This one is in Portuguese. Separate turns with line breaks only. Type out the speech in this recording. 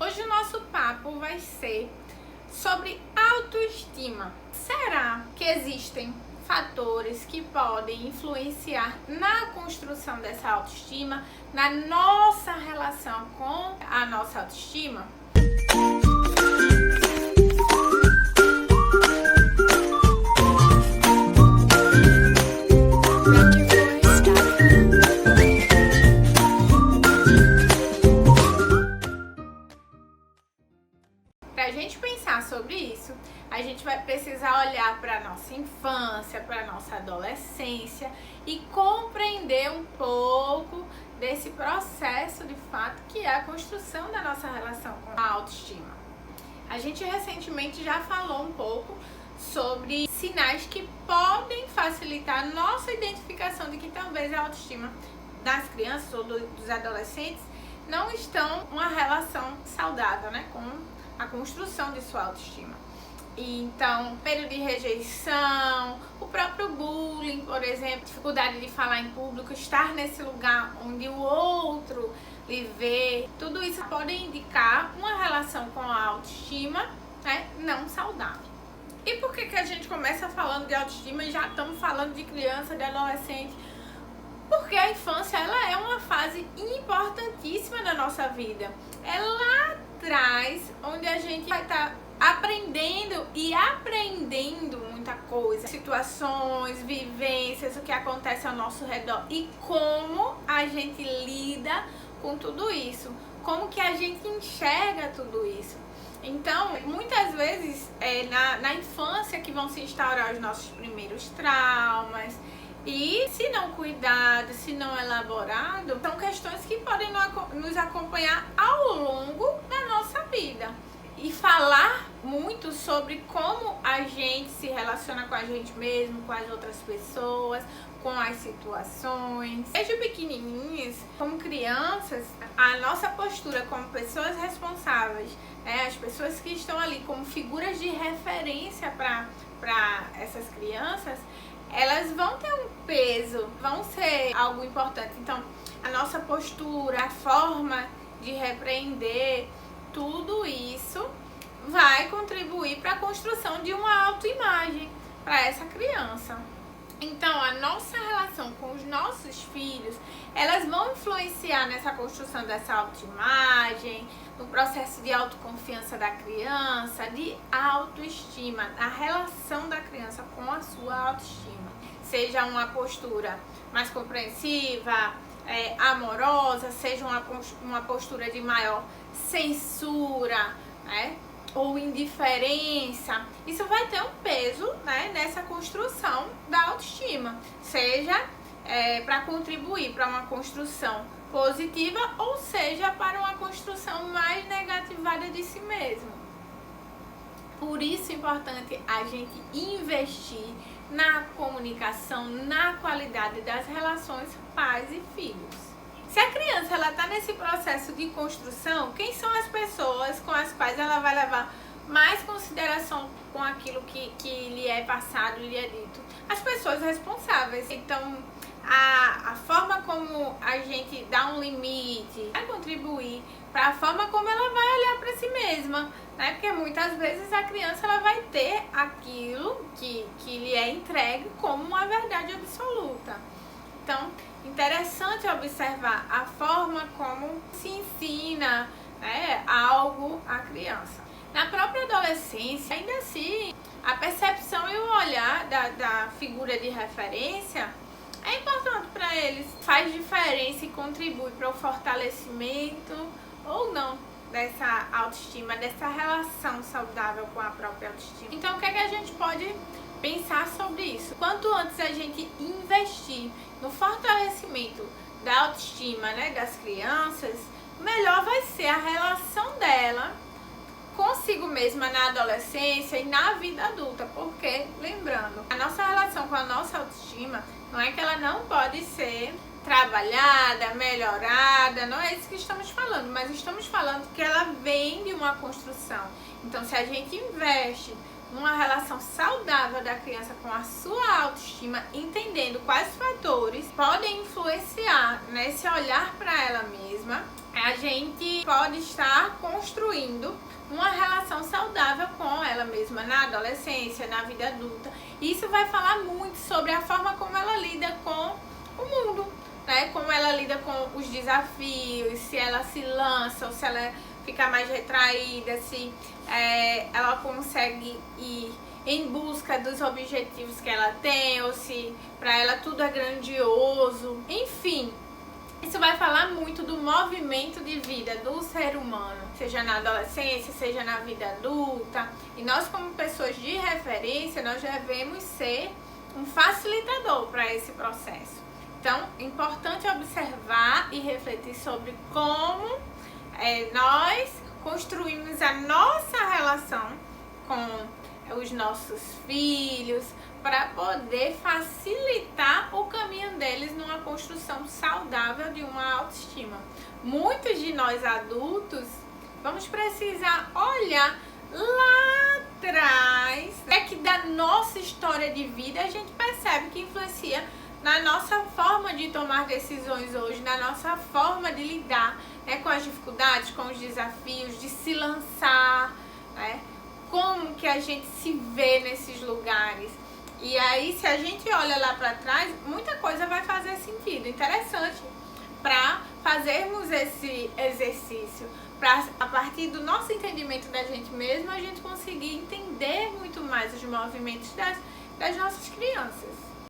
Hoje o nosso papo vai ser sobre autoestima. Será que existem fatores que podem influenciar na construção dessa autoestima, na nossa relação com a nossa autoestima? Para a gente pensar sobre isso, a gente vai precisar olhar para a nossa infância, para a nossa adolescência e compreender um pouco desse processo de fato que é a construção da nossa relação com a autoestima. A gente recentemente já falou um pouco sobre sinais que podem facilitar a nossa identificação de que talvez a autoestima das crianças ou dos adolescentes não estão em uma relação saudável, né, com a construção de sua autoestima. Então, período de rejeição, o próprio bullying, por exemplo, dificuldade de falar em público, estar nesse lugar onde o outro lhe vê, tudo isso pode indicar uma relação com a autoestima, né, não saudável. E por que a gente começa falando de autoestima e já estamos falando de criança, de adolescente? Porque a infância, ela é uma fase importantíssima da nossa vida. É lá atrás onde a gente vai estar aprendendo muita coisa, situações, vivências, o que acontece ao nosso redor e como a gente lida com tudo isso, como que a gente enxerga tudo isso. Então, muitas vezes é na infância que vão se instaurar os nossos primeiros traumas. E se não cuidado, se não elaborado, são questões que podem nos acompanhar ao longo da nossa vida. E falar muito sobre como a gente se relaciona com a gente mesmo, com as outras pessoas, com as situações. Desde pequenininhas, como crianças, a nossa postura como pessoas responsáveis, né, as pessoas que estão ali como figuras de referência para essas crianças, elas vão ter um peso, vão ser algo importante. Então, a nossa postura, a forma de repreender, tudo isso vai contribuir para a construção de uma autoimagem para essa criança. Então, a nossa relação com os nossos filhos, elas vão influenciar nessa construção dessa autoimagem, no processo de autoconfiança da criança, de autoestima, a relação da criança com a sua autoestima. Seja uma postura mais compreensiva, amorosa, seja uma postura de maior censura, né, ou indiferença, isso vai ter um peso, né, nessa construção da autoestima, seja para contribuir para uma construção positiva ou seja para uma construção mais negativada de si mesmo. Por isso é importante a gente investir na comunicação, na qualidade das relações pais e filhos. Se a criança está nesse processo de construção, quem são as pessoas com as quais ela vai levar mais consideração com aquilo que lhe é passado, lhe é dito? As pessoas responsáveis. Então, a forma como a gente dá um limite vai contribuir para a forma como ela vai olhar para si mesma, né? Porque muitas vezes a criança ela vai ter aquilo que lhe é entregue como uma verdade absoluta. Então, interessante observar a forma como se ensina, né, algo à criança. Na própria adolescência, ainda assim, a percepção e o olhar da figura de referência é importante para eles. Faz diferença e contribui para o fortalecimento ou não dessa autoestima, dessa relação saudável com a própria autoestima. Então, o que a gente pode pensar sobre isso? Quanto antes a gente investir no fortalecimento da autoestima, né, das crianças, melhor vai ser a relação dela consigo mesma na adolescência e na vida adulta, porque, lembrando, a nossa relação com a nossa autoestima não é que ela não pode ser trabalhada, melhorada, não é isso que estamos falando, mas estamos falando que ela vem de uma construção. Então, se a gente investe uma relação saudável da criança com a sua autoestima, entendendo quais fatores podem influenciar nesse olhar para ela mesma, a gente pode estar construindo uma relação saudável com ela mesma na adolescência, na vida adulta. Isso vai falar muito sobre a forma como ela lida com o mundo, né? Como ela lida com os desafios, se ela se lança ou se ela fica mais retraída, se ela consegue ir em busca dos objetivos que ela tem, ou se para ela tudo é grandioso. Enfim, isso vai falar muito do movimento de vida do ser humano, seja na adolescência, seja na vida adulta. E nós, como pessoas de referência, nós devemos ser um facilitador para esse processo. Então, é importante observar e refletir sobre como nós construímos a nossa relação com os nossos filhos, para poder facilitar o caminho deles numa construção saudável de uma autoestima. Muitos de nós adultos vamos precisar olhar lá atrás, que da nossa história de vida a gente percebe que influencia na nossa forma de tomar decisões hoje, na nossa forma de lidar com as dificuldades, com os desafios, de se lançar, como que a gente se vê nesses lugares. E aí, se a gente olha lá para trás, muita coisa vai fazer sentido. Interessante para fazermos esse exercício, para a partir do nosso entendimento da gente mesma, a gente conseguir entender muito mais os movimentos das nossas crianças.